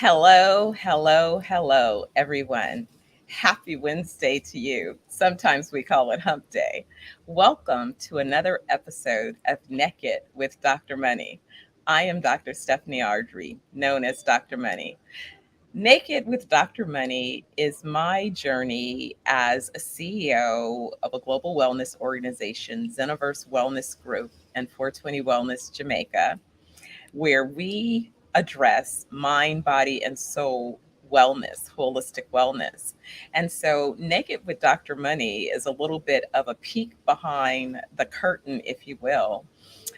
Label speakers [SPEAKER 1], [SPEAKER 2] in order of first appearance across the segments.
[SPEAKER 1] Hello, hello, hello, everyone. Happy Wednesday to you. Sometimes we call it Hump Day. Welcome to another episode of Naked with Dr. Money. I am Dr. Stephanie Ardrey, known as Dr. Money. Naked with Dr. Money is my journey as a CEO of a global wellness organization, ZenoVerse Wellness Group, and 420 Wellness Jamaica, where we address mind, body, and soul wellness, holistic wellness. And so, Naked with Dr. Money is a little bit of a peek behind the curtain, if you will,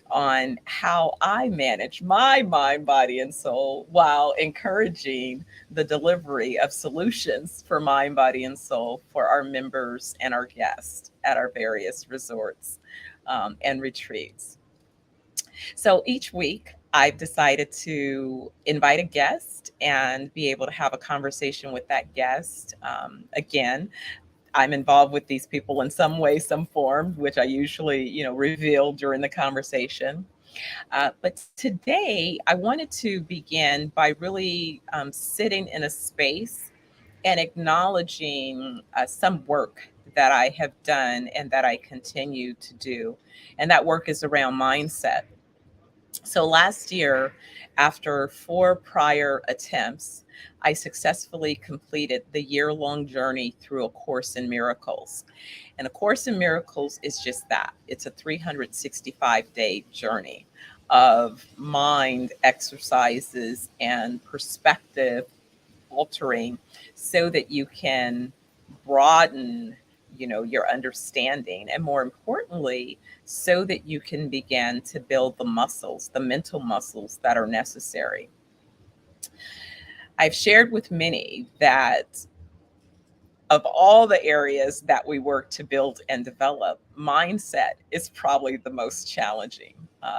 [SPEAKER 1] on how I manage my mind, body, and soul while encouraging the delivery of solutions for mind, body, and soul for our members and our guests at our various resorts and retreats. So each week, I've decided to invite a guest and be able to have a conversation with that guest. Again, I'm involved with these people in some way, some form, which I usually, reveal during the conversation. But today, I wanted to begin by really sitting in a space and acknowledging some work that I have done and that I continue to do. And that work is around mindset. So last year, after four prior attempts, I successfully completed the year-long journey through A Course in Miracles. And A Course in Miracles is just that. It's a 365-day journey of mind exercises and perspective altering so that you can broaden your understanding, and more importantly, so that you can begin to build the muscles, the mental muscles that are necessary. I've shared with many that of all the areas that we work to build and develop, mindset is probably the most challenging.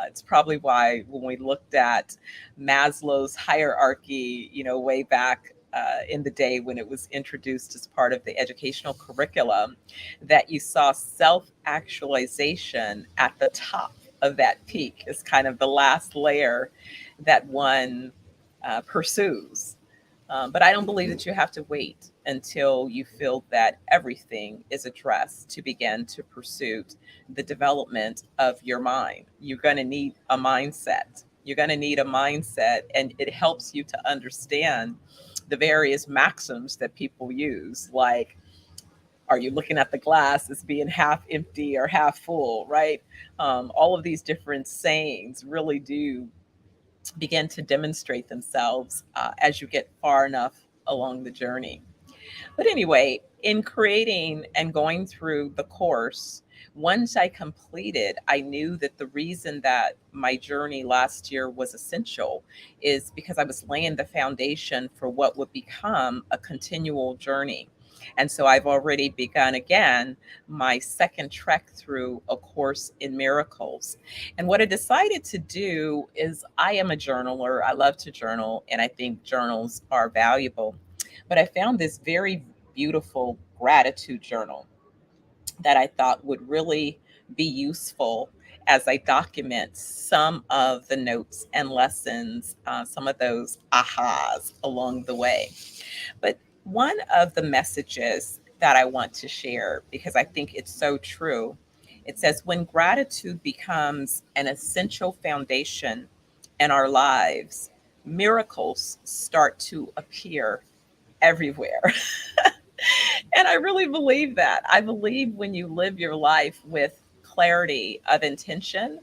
[SPEAKER 1] It's probably why when we looked at Maslow's hierarchy, way back in the day when it was introduced as part of the educational curriculum, that you saw self-actualization at the top of that peak is kind of the last layer that one pursues. But I don't believe that you have to wait until you feel that everything is addressed to begin to pursue the development of your mind. You're going to need a mindset. You're going to need a mindset, and it helps you to understand the various maxims that people use, like, are you looking at the glass as being half empty or half full, right? All of these different sayings really do begin to demonstrate themselves as you get far enough along the journey. But anyway, in creating and going through the course, once I completed, I knew that the reason that my journey last year was essential is because I was laying the foundation for what would become a continual journey. And so I've already begun again my second trek through A Course in Miracles. And what I decided to do is, I am a journaler. I love to journal, and I think journals are valuable. But I found this very beautiful gratitude journal that I thought would really be useful as I document some of the notes and lessons, some of those ahas along the way. But one of the messages that I want to share, because I think it's so true, it says, when gratitude becomes an essential foundation in our lives, miracles start to appear everywhere. And I really believe that. I believe when you live your life with clarity of intention,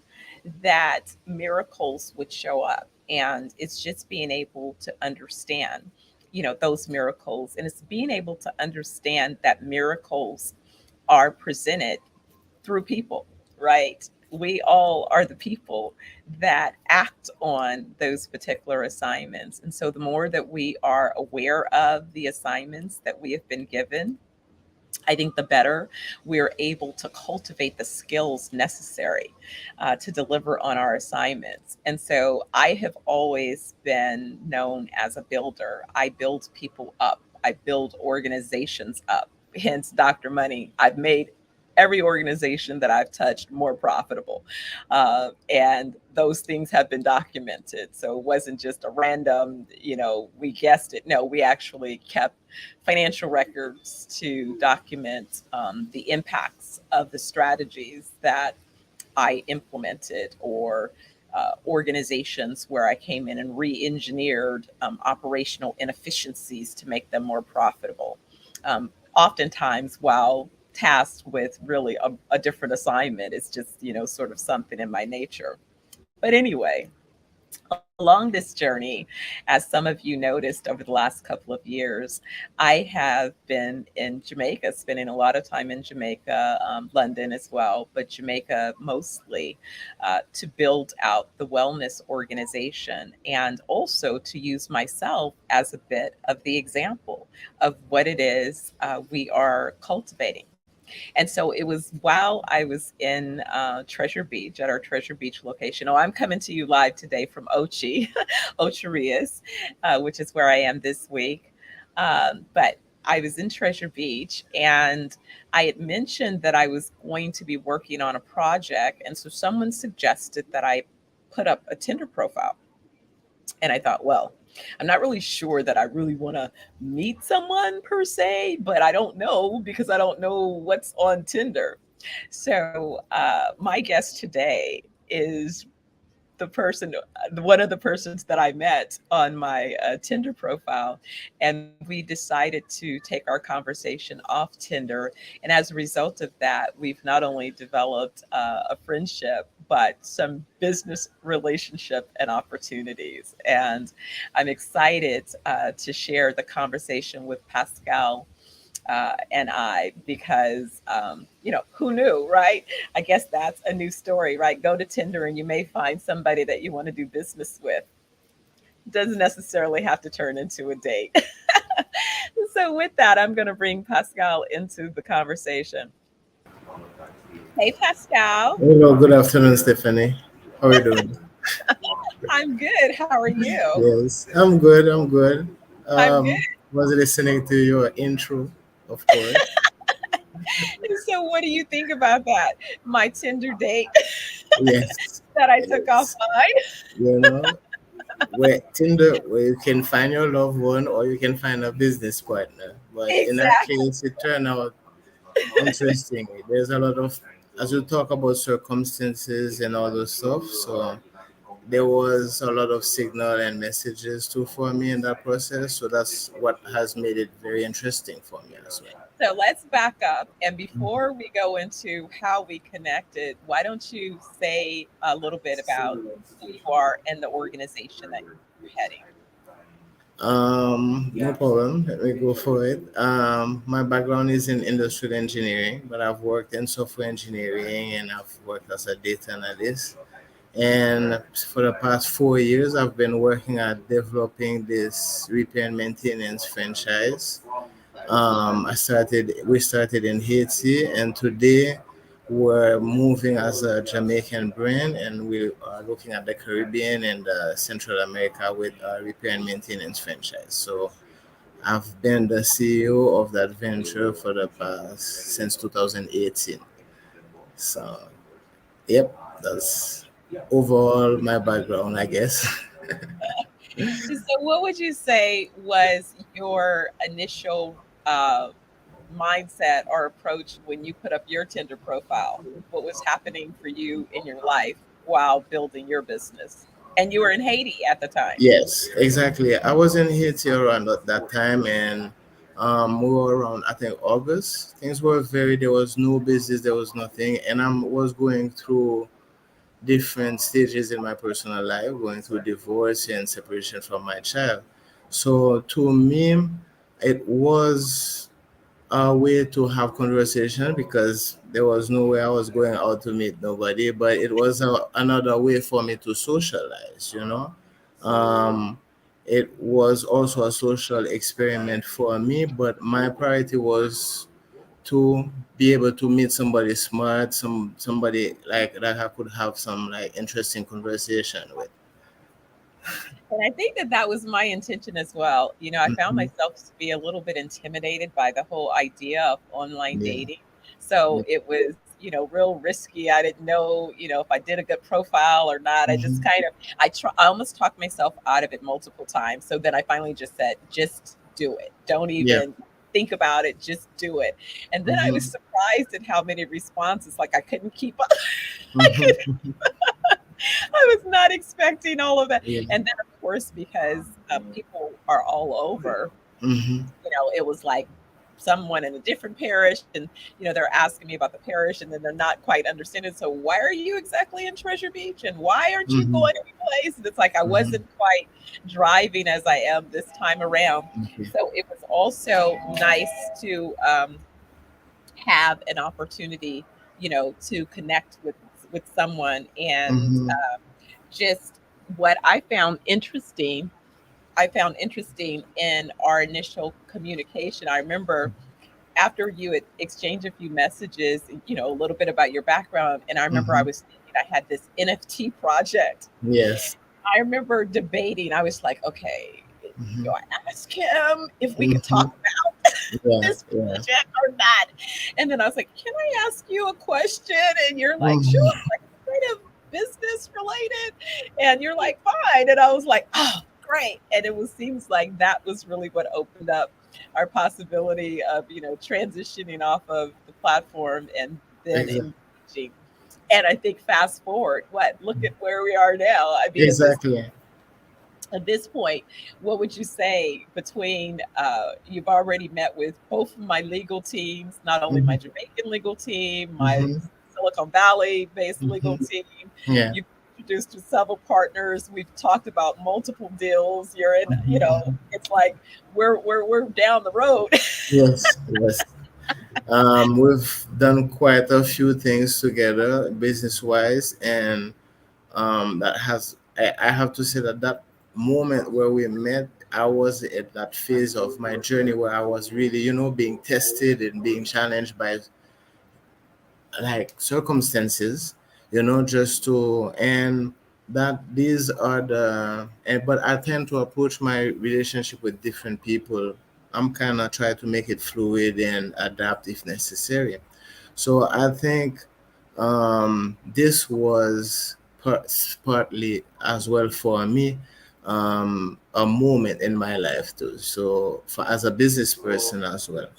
[SPEAKER 1] that miracles would show up. And it's just being able to understand, those miracles. And it's being able to understand that miracles are presented through people, right? We all are the people that act on those particular assignments. And so the more that we are aware of the assignments that we have been given, I think the better we're able to cultivate the skills necessary to deliver on our assignments. And so I have always been known as a builder. I build people up, I build organizations up. Hence, Dr. Money. I've made every organization that I've touched more profitable. And those things have been documented. So it wasn't just a random, we guessed it. No, we actually kept financial records to document the impacts of the strategies that I implemented, or organizations where I came in and re engineered operational inefficiencies to make them more profitable. Oftentimes, while tasked with really a different assignment, it's just, sort of something in my nature. But anyway, along this journey, as some of you noticed over the last couple of years, I have been in Jamaica, spending a lot of time in Jamaica, London as well, but Jamaica mostly, to build out the wellness organization, and also to use myself as a bit of the example of what it is we are cultivating. And so it was while I was in Treasure Beach, at our Treasure Beach location. Oh, I'm coming to you live today from Ochi, Ocherias, which is where I am this week. But I was in Treasure Beach, and I had mentioned that I was going to be working on a project. And so someone suggested that I put up a Tinder profile. And I thought, well, I'm not really sure that I really want to meet someone per se, but I don't know because I don't know what's on Tinder. So, my guest today is the person, one of the persons that I met on my Tinder profile. And we decided to take our conversation off Tinder. And as a result of that, we've not only developed a friendship, but some business relationship and opportunities. And I'm excited to share the conversation with Pascal and I, because, who knew, right? I guess that's a new story, right? Go to Tinder and you may find somebody that you want to do business with. Doesn't necessarily have to turn into a date. So, with that, I'm going to bring Pascal into the conversation. Hey, Pascal.
[SPEAKER 2] Hello, good afternoon, Stephanie. How are you doing?
[SPEAKER 1] I'm good. How are you?
[SPEAKER 2] Yes, I'm good. I'm good.
[SPEAKER 1] I'm good.
[SPEAKER 2] Was listening to your intro, of course.
[SPEAKER 1] So, what do you think about that? My Tinder date
[SPEAKER 2] Yes,
[SPEAKER 1] that I took
[SPEAKER 2] yes.
[SPEAKER 1] offline?
[SPEAKER 2] You know, where Tinder, where you can find your loved one or you can find a business partner. But in that
[SPEAKER 1] Exactly.
[SPEAKER 2] case, it turned out interesting. There's a lot of, as you talk about circumstances and all those stuff. So there was a lot of signal and messages too for me in that process. So that's what has made it very interesting for me as well.
[SPEAKER 1] So let's back up. And before we go into how we connected, why don't you say a little bit about who you are and the organization that you're heading?
[SPEAKER 2] No problem. Let me go for it. My background is in industrial engineering, but I've worked in software engineering and I've worked as a data analyst. And for the past 4 years, I've been working at developing this repair and maintenance franchise. We started in Haiti, and today we're moving as a Jamaican brand, and we are looking at the Caribbean and Central America with a repair and maintenance franchise. So I've been the CEO of that venture for the past since 2018. So yep, that's overall my background, I guess.
[SPEAKER 1] So, what would you say was your initial mindset or approach when you put up your Tinder profile? What was happening for you in your life while building your business? And you were in Haiti at the time.
[SPEAKER 2] Yes, exactly. I was in Haiti around that time, and we were around, I think, August. Things were very, there was no business, there was nothing, and I was going through different stages in my personal life, going through divorce and separation from my child. So to me, it was a way to have conversation because there was no way I was going out to meet nobody, but it was another way for me to socialize, you know. Um, it was also a social experiment for me, but my priority was to be able to meet somebody smart, somebody like that I could have some like interesting conversation with.
[SPEAKER 1] And I think that that was my intention as well. I found
[SPEAKER 2] Mhm.
[SPEAKER 1] myself to be a little bit intimidated by the whole idea of online
[SPEAKER 2] Yeah.
[SPEAKER 1] dating. So it was, real risky. I didn't know, if I did a good profile or not. I just
[SPEAKER 2] Mhm.
[SPEAKER 1] kind of, I almost talked myself out of it multiple times. So then I finally just said, just do it. Don't
[SPEAKER 2] Yeah.
[SPEAKER 1] even think about it. Just do it. And then I was
[SPEAKER 2] Mhm.
[SPEAKER 1] surprised at how many responses, like I couldn't keep up. I could
[SPEAKER 2] Mhm.
[SPEAKER 1] I was not expecting all of that.
[SPEAKER 2] Yeah.
[SPEAKER 1] And then, of course, because people are all over,
[SPEAKER 2] Mhm.
[SPEAKER 1] it was like someone in a different parish, and they're asking me about the parish, and then they're not quite understanding. So why are you exactly in Treasure Beach, and why aren't you
[SPEAKER 2] Mhm.
[SPEAKER 1] going anyplace? And it's like I
[SPEAKER 2] Mhm.
[SPEAKER 1] wasn't quite driving as I am this time around.
[SPEAKER 2] Okay.
[SPEAKER 1] So it was also nice to have an opportunity, to connect with someone, and
[SPEAKER 2] Mhm.
[SPEAKER 1] just what I found interesting in our initial communication. I remember after you had exchanged a few messages, a little bit about your background, and I remember I
[SPEAKER 2] Mhm.
[SPEAKER 1] was thinking I had this NFT project.
[SPEAKER 2] Yes.
[SPEAKER 1] I remember debating. I was like, okay, do
[SPEAKER 2] Mhm.
[SPEAKER 1] I ask him if we could
[SPEAKER 2] Mhm.
[SPEAKER 1] talk about
[SPEAKER 2] Yeah.
[SPEAKER 1] this
[SPEAKER 2] Yeah.
[SPEAKER 1] project or not? And then I was like, can I ask you a question? And you're like, sure,
[SPEAKER 2] Mhm.
[SPEAKER 1] like kind of business related. And you're like, fine. And I was like, oh, great. And it was seems like that was really what opened up our possibility of, transitioning off of the platform and then
[SPEAKER 2] Exactly.
[SPEAKER 1] engaging. And I think fast forward, look at where we are now. I mean,
[SPEAKER 2] Exactly.
[SPEAKER 1] at this point, what would you say between you've already met with both of my legal teams, not only my
[SPEAKER 2] Mhm.
[SPEAKER 1] Jamaican legal team, my
[SPEAKER 2] Mhm.
[SPEAKER 1] Silicon Valley based legal
[SPEAKER 2] Mhm.
[SPEAKER 1] team,
[SPEAKER 2] Yeah.
[SPEAKER 1] you've introduced to several partners, we've talked about multiple deals, you're in,
[SPEAKER 2] Mhm.
[SPEAKER 1] it's like we're down the road.
[SPEAKER 2] Yes. Yes. We've done quite a few things together, business wise, and that has I have to say that that moment where we met, I was at that phase of my journey where I was really, being tested and being challenged by like circumstances, just to and that these are the and but I tend to approach my relationship with different people. I'm kind of try to make it fluid and adapt if necessary. So I think this was partly as well for me a moment in my life too. So for as a business person as well.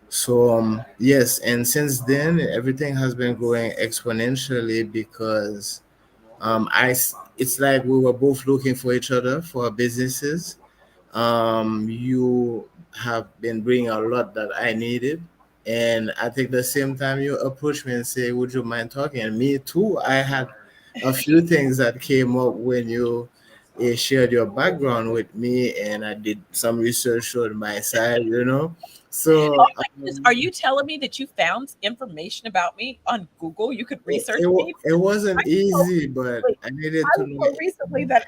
[SPEAKER 2] So yes, and since then everything has been growing exponentially because it's like we were both looking for each other for our businesses. You have been bringing a lot that I needed. And I think the same time you approach me and say, would you mind talking? And me too, I had a few things that came up when you shared your background with me, and I did some research on my side.
[SPEAKER 1] Oh
[SPEAKER 2] So
[SPEAKER 1] my goodness, are you telling me that you found information about me on Google? You could research me.
[SPEAKER 2] it wasn't
[SPEAKER 1] So
[SPEAKER 2] easy, but
[SPEAKER 1] recently,
[SPEAKER 2] I needed
[SPEAKER 1] I
[SPEAKER 2] to
[SPEAKER 1] was
[SPEAKER 2] know.
[SPEAKER 1] told recently that,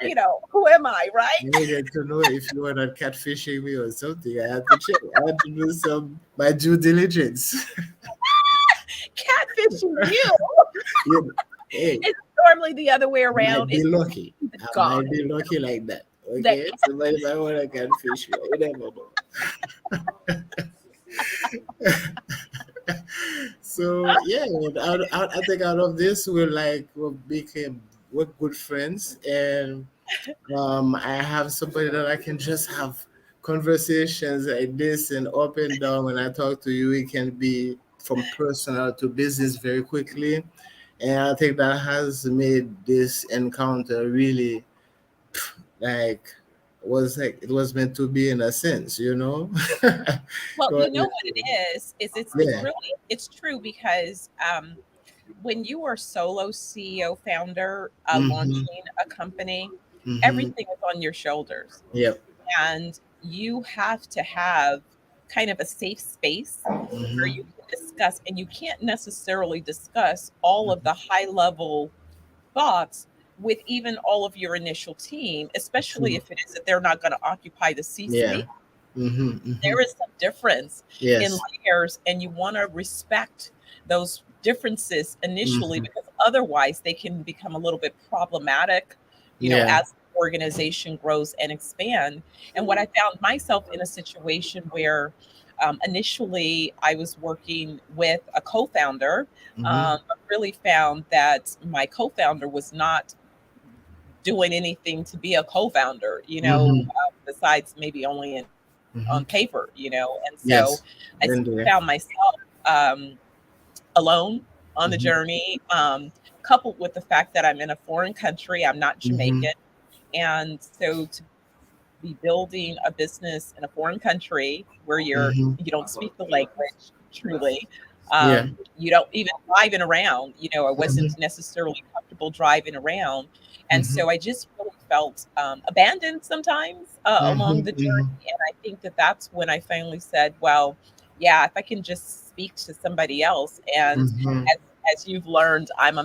[SPEAKER 1] who am I,
[SPEAKER 2] I
[SPEAKER 1] right?
[SPEAKER 2] needed to know if you were not catfishing me or something. I had to check. I had to do some my due diligence.
[SPEAKER 1] Catfishing you.
[SPEAKER 2] You, hey,
[SPEAKER 1] It's normally the other way around.
[SPEAKER 2] might be
[SPEAKER 1] It's
[SPEAKER 2] lucky.
[SPEAKER 1] the
[SPEAKER 2] I
[SPEAKER 1] God
[SPEAKER 2] might be lucky like that.
[SPEAKER 1] that
[SPEAKER 2] Okay, somebody might want to catfish you. You never know. So yeah, man, I think out of this, we're good friends, and I have somebody that I can just have conversations like this and up and down. When I talk to you, it can be from personal to business very quickly. And I think that has made this encounter really like it was meant to be in a sense.
[SPEAKER 1] well,
[SPEAKER 2] Go
[SPEAKER 1] you know
[SPEAKER 2] ahead.
[SPEAKER 1] what it is it's
[SPEAKER 2] Yeah.
[SPEAKER 1] really it's true because when you are solo CEO founder
[SPEAKER 2] Mm-hmm.
[SPEAKER 1] launching a company,
[SPEAKER 2] Mm-hmm.
[SPEAKER 1] everything is on your shoulders.
[SPEAKER 2] Yep.
[SPEAKER 1] And you have to have kind of a safe space where
[SPEAKER 2] Mm-hmm.
[SPEAKER 1] you can discuss, and you can't necessarily discuss all of the high level thoughts with even all of your initial team, especially
[SPEAKER 2] True.
[SPEAKER 1] if it is that they're not going to occupy the C
[SPEAKER 2] Yeah.
[SPEAKER 1] suite.
[SPEAKER 2] Mm-hmm. Mm-hmm.
[SPEAKER 1] There is some difference in
[SPEAKER 2] Yes.
[SPEAKER 1] layers, and you want to respect those differences initially,
[SPEAKER 2] Mm-hmm.
[SPEAKER 1] because otherwise they can become a little bit problematic,
[SPEAKER 2] Yeah.
[SPEAKER 1] as the organization grows and expand. And what I found myself in a situation where initially I was working with a co-founder,
[SPEAKER 2] Mm-hmm.
[SPEAKER 1] but really found that my co-founder was not doing anything to be a co-founder,
[SPEAKER 2] Mm-hmm.
[SPEAKER 1] besides maybe only
[SPEAKER 2] Mm-hmm.
[SPEAKER 1] on paper, and so
[SPEAKER 2] Yes.
[SPEAKER 1] I
[SPEAKER 2] Been there.
[SPEAKER 1] found myself um, alone on the
[SPEAKER 2] Mm-hmm.
[SPEAKER 1] journey, coupled with the fact that I'm in a foreign country. I'm not
[SPEAKER 2] Mm-hmm.
[SPEAKER 1] Jamaican. And so to be building a business in a foreign country where
[SPEAKER 2] Mm-hmm.
[SPEAKER 1] you don't speak the language truly,
[SPEAKER 2] Yeah.
[SPEAKER 1] you don't even driving around. I
[SPEAKER 2] Mm-hmm.
[SPEAKER 1] wasn't necessarily comfortable driving around, and
[SPEAKER 2] Mm-hmm.
[SPEAKER 1] so I just really felt abandoned sometimes along
[SPEAKER 2] Mm-hmm.
[SPEAKER 1] the
[SPEAKER 2] Mm-hmm.
[SPEAKER 1] journey. And I think that that's when I finally said, "Well, yeah, if I can just speak to somebody else." And
[SPEAKER 2] Mm-hmm.
[SPEAKER 1] as you've learned, I'm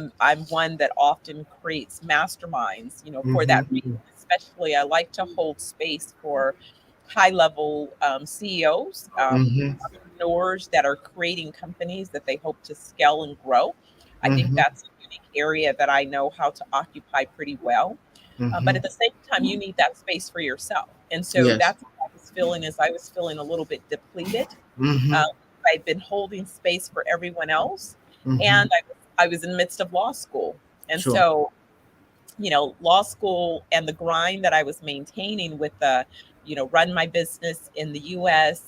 [SPEAKER 1] one that often creates masterminds, for that reason.
[SPEAKER 2] Mm-hmm.
[SPEAKER 1] Especially, I like to hold space for high level CEOs,
[SPEAKER 2] Mm-hmm.
[SPEAKER 1] entrepreneurs that are creating companies that they hope to scale and grow. I think
[SPEAKER 2] Mm-hmm.
[SPEAKER 1] that's a unique area that I know how to occupy pretty well. But
[SPEAKER 2] Mm-hmm.
[SPEAKER 1] at the same time, you need that space for yourself. And so
[SPEAKER 2] Yes.
[SPEAKER 1] that's what I was feeling, as I was feeling a little bit depleted.
[SPEAKER 2] Mm-hmm.
[SPEAKER 1] Um, I'd been holding space for everyone else,
[SPEAKER 2] Mm-hmm.
[SPEAKER 1] and I was in the midst of law school. And
[SPEAKER 2] Sure.
[SPEAKER 1] so, law school and the grind that I was maintaining with run my business in the US,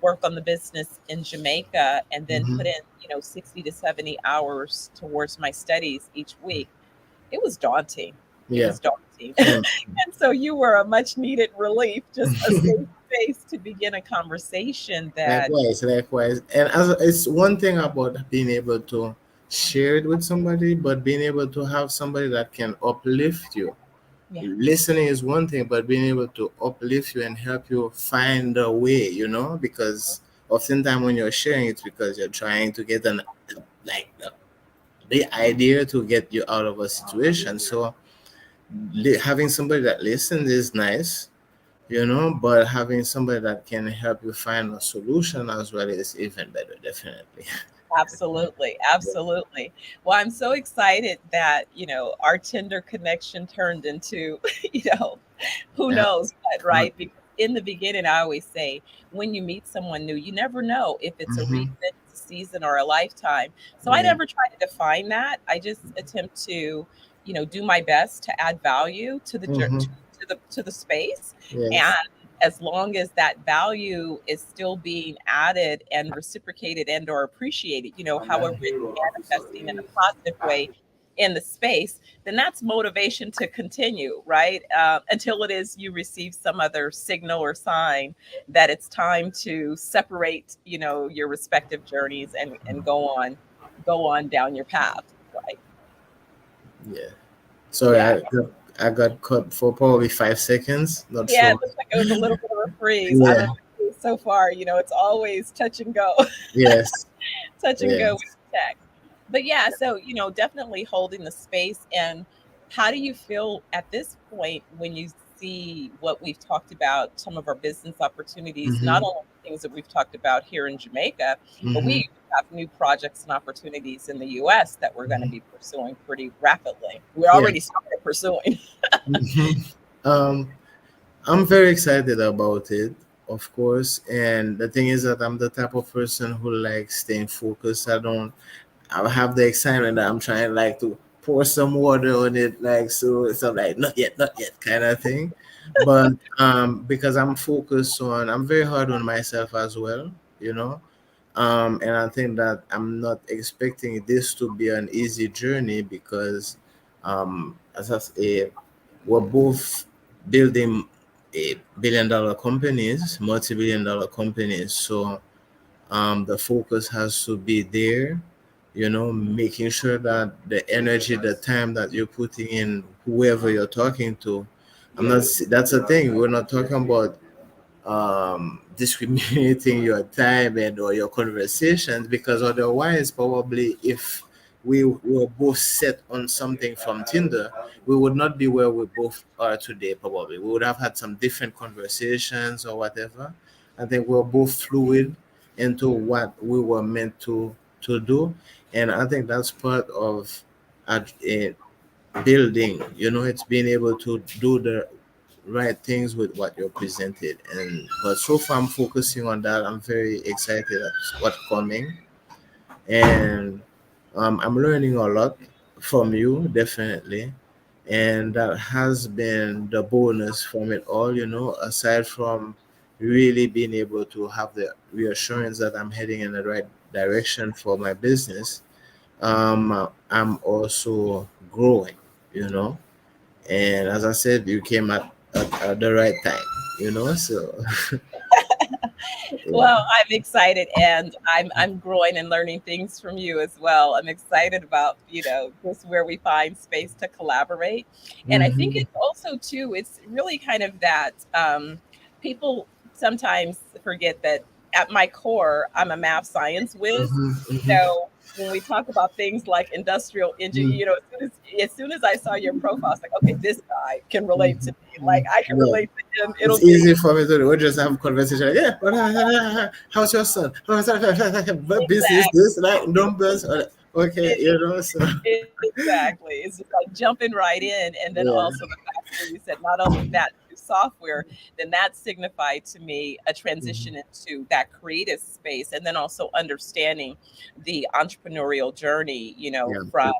[SPEAKER 1] work on the business in Jamaica, and then
[SPEAKER 2] Mm-hmm.
[SPEAKER 1] put in, 60 to 70 hours towards my studies each week. It was daunting. It
[SPEAKER 2] Yeah.
[SPEAKER 1] was daunting.
[SPEAKER 2] Same.
[SPEAKER 1] And so you were a much needed relief, just a safe space to begin a conversation that,
[SPEAKER 2] Likewise, likewise. And as it's one thing about being able to share it with somebody, but being able to have somebody that can uplift you.
[SPEAKER 1] yeah,
[SPEAKER 2] Listening is one thing, but being able to uplift you and help you find a way, because oftentimes when you're sharing, it's because you're trying to get like the idea to get you out of a situation. So having somebody that listens is nice, but having somebody that can help you find a solution as well is even better, definitely.
[SPEAKER 1] absolutely, absolutely. Well, I'm so excited that, our Tinder connection turned into, you know, who
[SPEAKER 2] Yeah.
[SPEAKER 1] knows what, right? Because in the beginning, I always say, when you meet someone new, you never know if it's a
[SPEAKER 2] Mm-hmm.
[SPEAKER 1] reason, it's a season, or a lifetime. So I
[SPEAKER 2] Yeah.
[SPEAKER 1] never try to define that. I just attempt to, do my best to add value to the
[SPEAKER 2] Mm-hmm.
[SPEAKER 1] to the space. And
[SPEAKER 2] Yes.
[SPEAKER 1] as long as that value is still being added and reciprocated and or appreciated, however it's manifesting in a positive way in the space, then that's motivation to continue, right? Until it is you receive some other signal or sign that it's time to separate, your respective journeys and go on down your path, right?
[SPEAKER 2] Yeah. Sorry,
[SPEAKER 1] Yeah.
[SPEAKER 2] I got cut for probably 5 seconds. Not
[SPEAKER 1] Yeah,
[SPEAKER 2] sure.
[SPEAKER 1] it looks like it was a little bit of a freeze. I'm
[SPEAKER 2] Yeah.
[SPEAKER 1] amazed so far. It's always touch and go.
[SPEAKER 2] Yes.
[SPEAKER 1] Touch and go with
[SPEAKER 2] Yes.
[SPEAKER 1] tech. But yeah, so definitely holding the space. And how do you feel at this point when you see what we've talked about, some of our business opportunities, not
[SPEAKER 2] Mm-hmm.
[SPEAKER 1] only the things that we've talked about here in Jamaica, but
[SPEAKER 2] Mm-hmm.
[SPEAKER 1] we have new projects and opportunities in the US that we're going to
[SPEAKER 2] Mm-hmm.
[SPEAKER 1] be pursuing pretty rapidly. We're
[SPEAKER 2] Yeah.
[SPEAKER 1] already started pursuing.
[SPEAKER 2] Mm-hmm. Um, I'm very excited about it, of course. And the thing is that I'm the type of person who likes staying focused. I have the excitement that I'm trying like to pour some water on it, like so it's like not yet kind of thing. But because I'm very hard on myself as well, you know. And I think that I'm not expecting this to be an easy journey because as I say, we're both building a companies, multi-billion dollar companies. So the focus has to be there, making sure that the energy, the time that you're putting in, whoever you're talking to, that's the thing. We're not talking about discriminating your time and or your conversations, because otherwise probably if we were both set on something from Tinder, we would not be where we both are today. Probably we would have had some different conversations or whatever. I think we're both fluid into what we were meant to do, and I think that's part of a building. It's being able to do the right things with what you're presented. And but so far I'm focusing on that. I'm very excited at what's coming, and I'm learning a lot from you, definitely. And that has been the bonus from it all, aside from really being able to have the reassurance that I'm heading in the right direction for my business. I'm also growing, you know. And as I said, you came at the right time, so yeah.
[SPEAKER 1] Well, I'm excited, and I'm growing and learning things from you as well. I'm excited about, just where we find space to collaborate. And I think
[SPEAKER 2] Hmm.
[SPEAKER 1] it's also too, it's really kind of that people sometimes forget that at my core, I'm a math science whiz.
[SPEAKER 2] Hmm. Hmm.
[SPEAKER 1] So when we talk about things like industrial engineering,
[SPEAKER 2] Hmm.
[SPEAKER 1] as soon as I saw your profile, I was like, okay, this guy can relate to me. Like I can
[SPEAKER 2] Yeah.
[SPEAKER 1] relate to him.
[SPEAKER 2] It's
[SPEAKER 1] It'll be
[SPEAKER 2] easy for me to we just have conversation. Yeah, how's your son? What business
[SPEAKER 1] exact.
[SPEAKER 2] this like numbers? Okay, so
[SPEAKER 1] Exactly. It's just like jumping right in. And then
[SPEAKER 2] yeah.
[SPEAKER 1] also the fact where you said not only that through software, then that signified to me a
[SPEAKER 2] Mhm.
[SPEAKER 1] transition into that creative space. And then also understanding the entrepreneurial journey,
[SPEAKER 2] Yeah.
[SPEAKER 1] from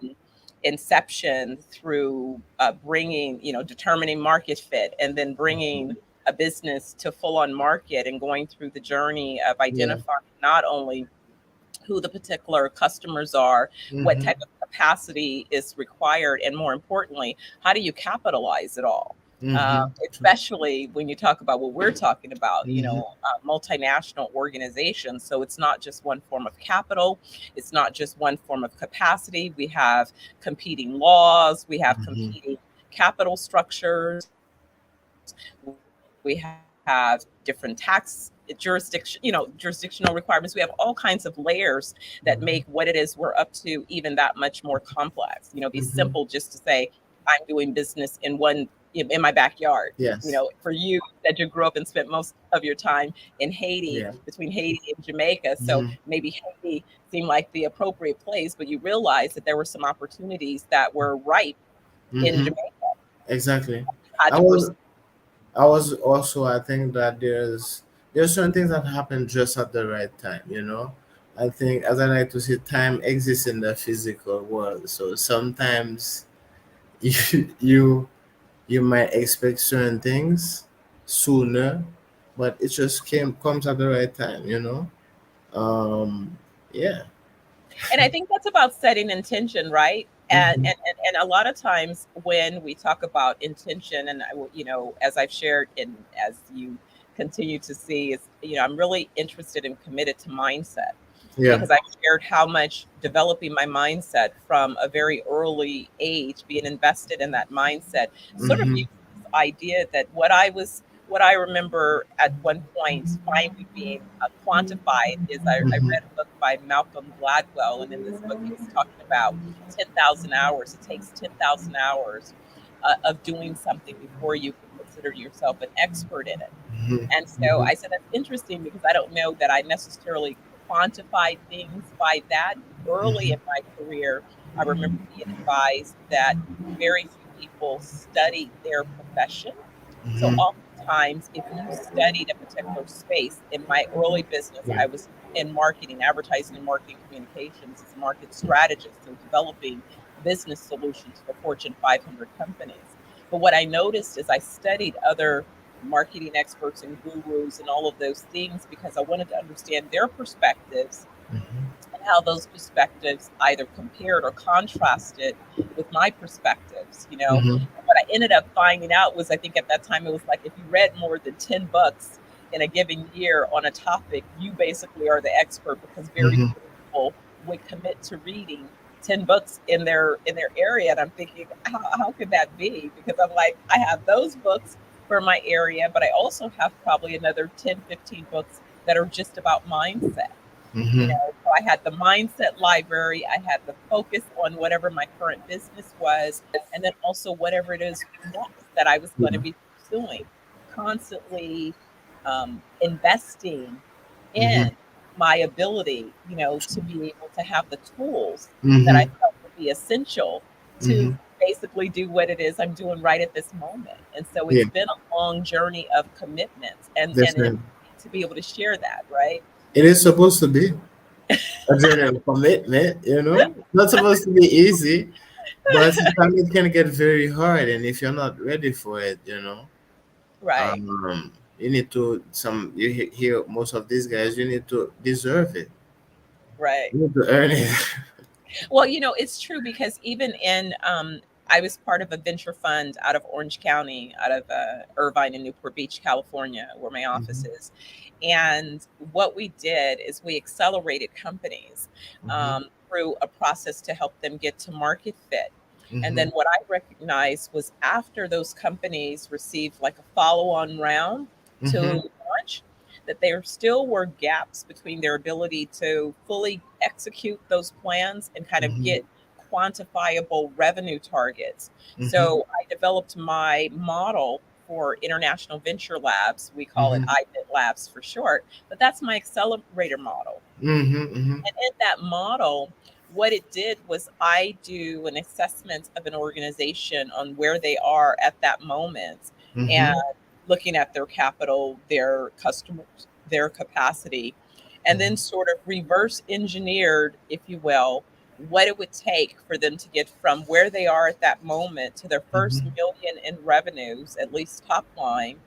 [SPEAKER 1] inception through bringing, determining market fit and then bringing a business to full on market and going through the journey of
[SPEAKER 2] Yeah.
[SPEAKER 1] identifying not only who the particular customers are, what
[SPEAKER 2] Hmm.
[SPEAKER 1] type of capacity is required, and more importantly, how do you capitalize it all?
[SPEAKER 2] Hmm.
[SPEAKER 1] Especially when you talk about what we're talking about,
[SPEAKER 2] Hmm.
[SPEAKER 1] multinational organizations. So it's not just one form of capital, it's not just one form of capacity. We have competing laws, we have
[SPEAKER 2] Hmm.
[SPEAKER 1] competing capital structures, we have different tax jurisdictional requirements. We have all kinds of layers that make what it is we're up to even that much more complex. Be
[SPEAKER 2] Hmm.
[SPEAKER 1] simple just to say I'm doing business in my backyard.
[SPEAKER 2] Yes.
[SPEAKER 1] For you that you grew up and spent most of your time in Haiti,
[SPEAKER 2] Yeah.
[SPEAKER 1] between Haiti and Jamaica. So
[SPEAKER 2] Hmm.
[SPEAKER 1] maybe Haiti seemed like the appropriate place, but you realized that there were some opportunities that were ripe in
[SPEAKER 2] Hmm.
[SPEAKER 1] Jamaica.
[SPEAKER 2] Exactly.
[SPEAKER 1] Had
[SPEAKER 2] I
[SPEAKER 1] to
[SPEAKER 2] was
[SPEAKER 1] pursue.
[SPEAKER 2] I was also, I think that there's certain things that happen just at the right time. I think, as I like to say, time exists in the physical world. So sometimes you you you might expect certain things sooner, but it just comes at the right time. Um, yeah.
[SPEAKER 1] And I think that's about setting intention, right? And,
[SPEAKER 2] Hmm.
[SPEAKER 1] and and a lot of times when we talk about intention, and as I've shared, and as you continue to see, is I'm really interested and committed to mindset,
[SPEAKER 2] Yeah.
[SPEAKER 1] because I've shared how much developing my mindset from a very early age, being invested in that mindset, sort of
[SPEAKER 2] Hmm.
[SPEAKER 1] used this idea that what I remember at one point finally being quantified is I
[SPEAKER 2] Hmm.
[SPEAKER 1] read a book by Malcolm Gladwell, and in this book he was talking about 10,000 hours. It takes 10,000 hours of doing something before you can consider yourself an expert in it.
[SPEAKER 2] Hmm.
[SPEAKER 1] And so I said, that's interesting because I don't know that I necessarily quantified things by that. Early in my career, I remember being advised that very few people study their profession. So
[SPEAKER 2] Hmm.
[SPEAKER 1] oftentimes, if you studied a particular space, in my early business,
[SPEAKER 2] Yeah.
[SPEAKER 1] I was in marketing, advertising and marketing communications as a market strategist, so developing business solutions for Fortune 500 companies. But what I noticed is I studied other marketing experts and gurus and all of those things because I wanted to understand their perspectives and how those perspectives either compared or contrasted with my perspectives.
[SPEAKER 2] Hmm.
[SPEAKER 1] And what I ended up finding out was, I think at that time it was like, if you read more than 10 books in a given year on a topic, you basically are the expert, because very
[SPEAKER 2] Hmm.
[SPEAKER 1] few people would commit to reading 10 books in their area. And I'm thinking, how could that be? Because I'm like, I have those books for my area, but I also have probably another 10, 15 books that are just about mindset.
[SPEAKER 2] Hmm.
[SPEAKER 1] So I had the mindset library, I had the focus on whatever my current business was, and then also whatever it is next that I was going to
[SPEAKER 2] Yeah.
[SPEAKER 1] be pursuing, constantly investing
[SPEAKER 2] Hmm.
[SPEAKER 1] in my ability, to be able to have the tools that I
[SPEAKER 2] Hmm.
[SPEAKER 1] felt would be essential to
[SPEAKER 2] Hmm.
[SPEAKER 1] basically do what it is I'm doing right at this moment. And so
[SPEAKER 2] Yeah,
[SPEAKER 1] it's been a long journey of commitments, and
[SPEAKER 2] definitely.
[SPEAKER 1] to be able to share that, right?
[SPEAKER 2] It is supposed to be a general commitment, you know? Not supposed to be easy, but sometimes it can get very hard, and if you're not ready for it,
[SPEAKER 1] Right,
[SPEAKER 2] you need to hear most of these guys. You need to deserve it.
[SPEAKER 1] right.
[SPEAKER 2] You need to earn it.
[SPEAKER 1] Well, it's true because even in I was part of a venture fund out of Orange County, out of Irvine and Newport Beach, California, where my office
[SPEAKER 2] Hmm.
[SPEAKER 1] is. And what we did is we accelerated companies
[SPEAKER 2] Hmm.
[SPEAKER 1] through a process to help them get to market fit. And
[SPEAKER 2] Hmm.
[SPEAKER 1] then what I recognized was after those companies received like a follow on round to
[SPEAKER 2] Hmm.
[SPEAKER 1] launch, that there still were gaps between their ability to fully execute those plans and kind of
[SPEAKER 2] Hmm.
[SPEAKER 1] get quantifiable revenue targets.
[SPEAKER 2] Hmm.
[SPEAKER 1] So I developed my model for international venture labs. We call it
[SPEAKER 2] Hmm.
[SPEAKER 1] IVET labs for short, but that's my accelerator model.
[SPEAKER 2] Hmm. Hmm.
[SPEAKER 1] And in that model, what it did was I do an assessment of an organization on where they are at that moment and
[SPEAKER 2] Hmm.
[SPEAKER 1] looking at their capital, their customers, their capacity, and then sort of reverse engineered, if you will, what it would take for them to get from where they are at that moment to their first
[SPEAKER 2] Hmm.
[SPEAKER 1] million in revenues, at least top line,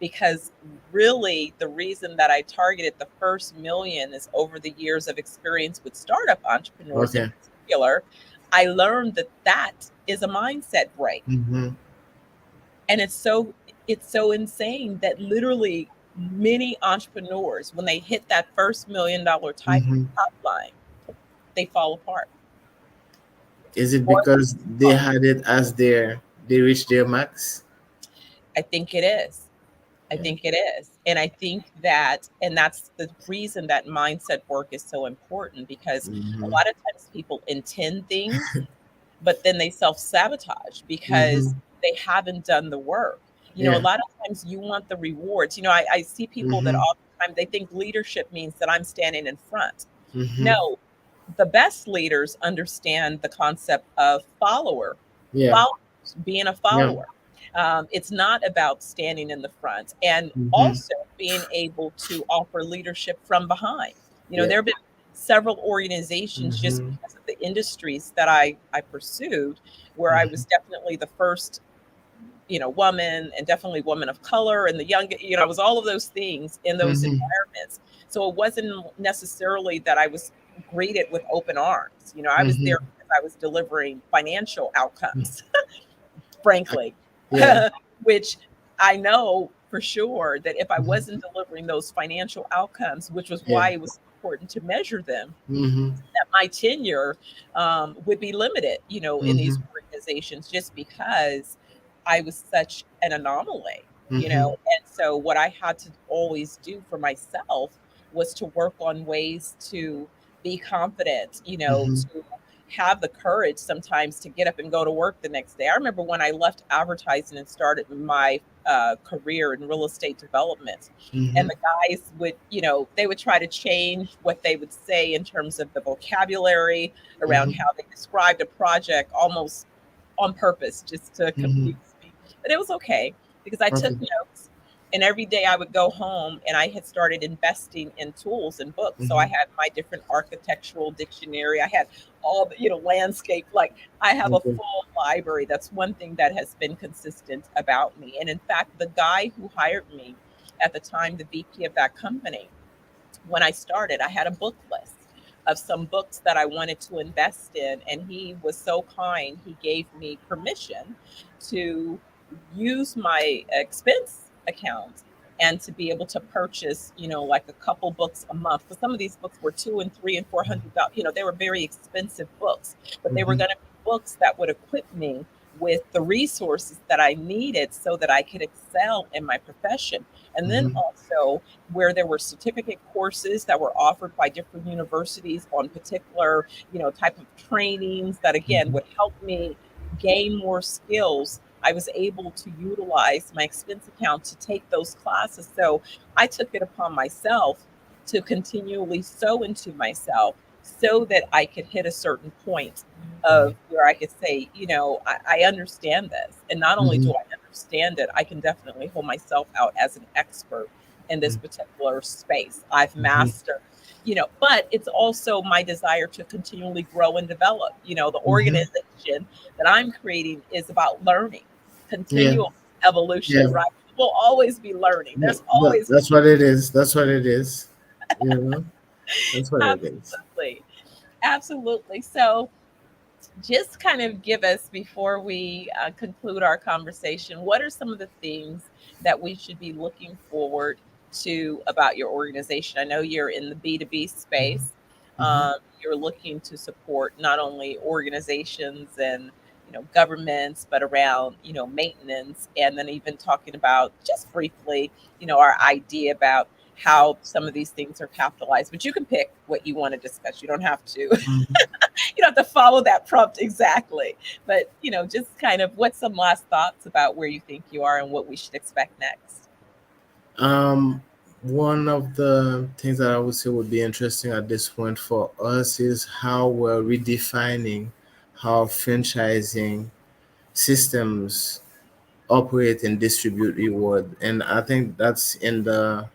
[SPEAKER 1] because really the reason that I targeted the first million is over the years of experience with startup entrepreneurs in
[SPEAKER 2] Okay.
[SPEAKER 1] particular, I learned that that is a mindset break.
[SPEAKER 2] Hmm.
[SPEAKER 1] And it's so insane that literally many entrepreneurs, when they hit that first $1 million type
[SPEAKER 2] Hmm.
[SPEAKER 1] top line, they fall apart
[SPEAKER 2] Is it
[SPEAKER 1] or
[SPEAKER 2] because they
[SPEAKER 1] fall.
[SPEAKER 2] had it as they reached their max?
[SPEAKER 1] I think it is. I
[SPEAKER 2] Yeah.
[SPEAKER 1] think it is. And I think that, and that's the reason that mindset work is so important because a
[SPEAKER 2] Hmm.
[SPEAKER 1] lot of times people intend things, but then they self sabotage because
[SPEAKER 2] Hmm.
[SPEAKER 1] they haven't done the work. A
[SPEAKER 2] Yeah.
[SPEAKER 1] lot of times you want the rewards. I see people that
[SPEAKER 2] Hmm.
[SPEAKER 1] all the time, they think leadership means that I'm standing in front.
[SPEAKER 2] Hmm.
[SPEAKER 1] No, the best leaders understand the concept of
[SPEAKER 2] Yeah.
[SPEAKER 1] followers, being a
[SPEAKER 2] Yeah.
[SPEAKER 1] follower. It's not about standing in the front, and
[SPEAKER 2] Hmm.
[SPEAKER 1] also being able to offer leadership from behind.
[SPEAKER 2] Yeah.
[SPEAKER 1] There have been several organizations just
[SPEAKER 2] Hmm.
[SPEAKER 1] because of the industries that I pursued, where I
[SPEAKER 2] Hmm.
[SPEAKER 1] was definitely the first woman, and definitely woman of color, and the young, I was all of those things in those
[SPEAKER 2] Hmm.
[SPEAKER 1] environments. So it wasn't necessarily that I was greeted with open arms. I was
[SPEAKER 2] Hmm.
[SPEAKER 1] there because I was delivering financial outcomes, frankly,
[SPEAKER 2] Yeah.
[SPEAKER 1] which I know for sure that if I
[SPEAKER 2] Hmm.
[SPEAKER 1] wasn't delivering those financial outcomes, which was
[SPEAKER 2] Yeah.
[SPEAKER 1] why it was important to measure them,
[SPEAKER 2] Hmm.
[SPEAKER 1] that my tenure would be limited, in these
[SPEAKER 2] Hmm.
[SPEAKER 1] organizations, just because I was such an anomaly,
[SPEAKER 2] Hmm.
[SPEAKER 1] And so what I had to always do for myself was to work on ways to be confident,
[SPEAKER 2] Hmm.
[SPEAKER 1] to have the courage sometimes to get up and go to work the next day. I remember when I left advertising and started my career in real estate development, and
[SPEAKER 2] Hmm.
[SPEAKER 1] the guys would, they would try to change what they would say in terms of the vocabulary around
[SPEAKER 2] Hmm.
[SPEAKER 1] how they described a project almost on purpose just to
[SPEAKER 2] Hmm.
[SPEAKER 1] confuse me. But it was okay because I took
[SPEAKER 2] Okay.
[SPEAKER 1] notes. And every day I would go home and I had started investing in tools and books. So I
[SPEAKER 2] Hmm.
[SPEAKER 1] had my different architectural dictionary. I had all the, landscape. Like I have a
[SPEAKER 2] Okay.
[SPEAKER 1] full library. That's one thing that has been consistent about me. And in fact, the guy who hired me at the time, the VP of that company, when I started, I had a book list of some books that I wanted to invest in. And he was so kind, he gave me permission to use my expense account and to be able to purchase, like a couple books a month. Because some of these books were two and three and $400. They were very expensive books, but they were
[SPEAKER 2] Hmm.
[SPEAKER 1] going to be books that would equip me with the resources that I needed so that I could excel in my profession. And then
[SPEAKER 2] Hmm.
[SPEAKER 1] also where there were certificate courses that were offered by different universities on particular, type of trainings that again
[SPEAKER 2] Hmm.
[SPEAKER 1] would help me gain more skills. I was able to utilize my expense account to take those classes. So I took it upon myself to continually sow into myself so that I could hit a certain point of where I could say, I understand this. And not only do
[SPEAKER 2] Mhm.
[SPEAKER 1] I understand it, I can definitely hold myself out as an expert in this
[SPEAKER 2] Mhm.
[SPEAKER 1] particular space. I've
[SPEAKER 2] Mhm.
[SPEAKER 1] mastered, but it's also my desire to continually grow and develop. The
[SPEAKER 2] Mhm.
[SPEAKER 1] organization that I'm creating is about learning,
[SPEAKER 2] Yeah.
[SPEAKER 1] continual evolution,
[SPEAKER 2] Yeah.
[SPEAKER 1] right? We'll always be learning.
[SPEAKER 2] Yeah.
[SPEAKER 1] There's always
[SPEAKER 2] That's what it is. That's what it is. You know, that's what it is.
[SPEAKER 1] absolutely, absolutely. So, just kind of give us, before we conclude our conversation, what are some of the things that we should be looking forward to about your organization? I know you're in the B2B
[SPEAKER 2] Mhm.
[SPEAKER 1] space.
[SPEAKER 2] Mhm.
[SPEAKER 1] You're looking to support not only organizations and governments, but around maintenance, and then even talking about, just briefly, our idea about how some of these things are capitalized. But you can pick what you want to discuss. You don't have to
[SPEAKER 2] Mhm.
[SPEAKER 1] you don't have to follow that prompt exactly, but just kind of what's some last thoughts about where you think you are and what we should expect next.
[SPEAKER 2] Um, One of the things that I would say would be interesting at this point for us is how we're redefining how franchising systems operate and distribute reward. And I think that's in the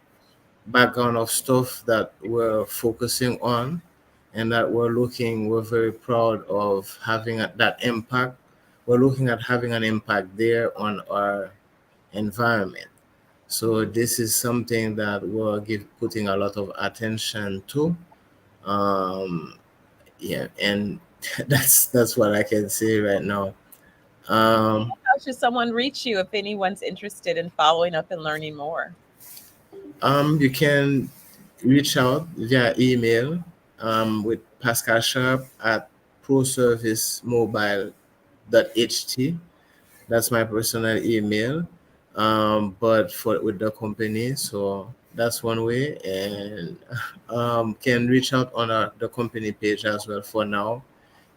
[SPEAKER 2] background of stuff that we're focusing on and that we're very proud of having that impact. We're looking at having an impact there on our environment. So this is something that putting a lot of attention to. Um, yeah, and that's what I can say right now. Um,
[SPEAKER 1] How should someone reach you if anyone's interested in following up and learning more?
[SPEAKER 2] you can reach out via email with Pascal Sharp at proservicemobile.ht. That's my personal email. But for with the company, so that's one way, and can reach out on the company page as well for now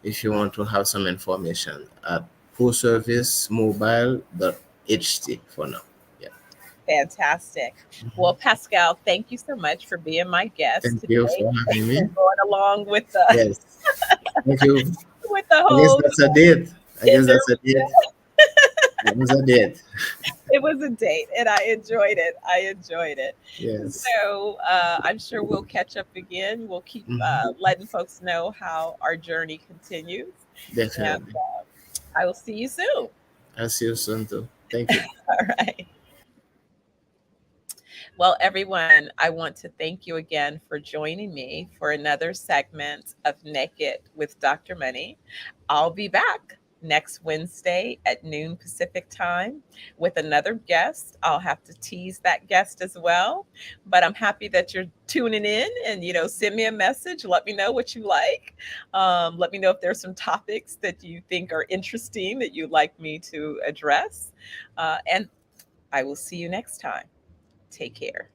[SPEAKER 2] if you want to have some information at proservicemobile.ht for now. Yeah.
[SPEAKER 1] Fantastic. Well, Pascal, thank you so much for being my guest
[SPEAKER 2] Thank you
[SPEAKER 1] today
[SPEAKER 2] for having me.
[SPEAKER 1] and going along with the
[SPEAKER 2] Yes. Thank you.
[SPEAKER 1] with the
[SPEAKER 2] I guess
[SPEAKER 1] whole
[SPEAKER 2] that's a date. I guess
[SPEAKER 1] gender.
[SPEAKER 2] that's a date. That was a date.
[SPEAKER 1] It was a date, and I enjoyed it. I enjoyed it.
[SPEAKER 2] Yes.
[SPEAKER 1] So I'm sure we'll catch up again. We'll keep
[SPEAKER 2] Hmm.
[SPEAKER 1] letting folks know how our journey continues, and
[SPEAKER 2] Definitely.
[SPEAKER 1] I will see you soon.
[SPEAKER 2] I'll see you soon too. Thank you.
[SPEAKER 1] All right. Well, everyone, I want to thank you again for joining me for another segment of Naked with Dr. Money. I'll be back next Wednesday at noon Pacific time with another guest. I'll have to tease that guest as well, but I'm happy that you're tuning in, and send me a message. Let me know what you like. Let me know if there's some topics that you think are interesting that you'd like me to address. And I will see you next time. Take care.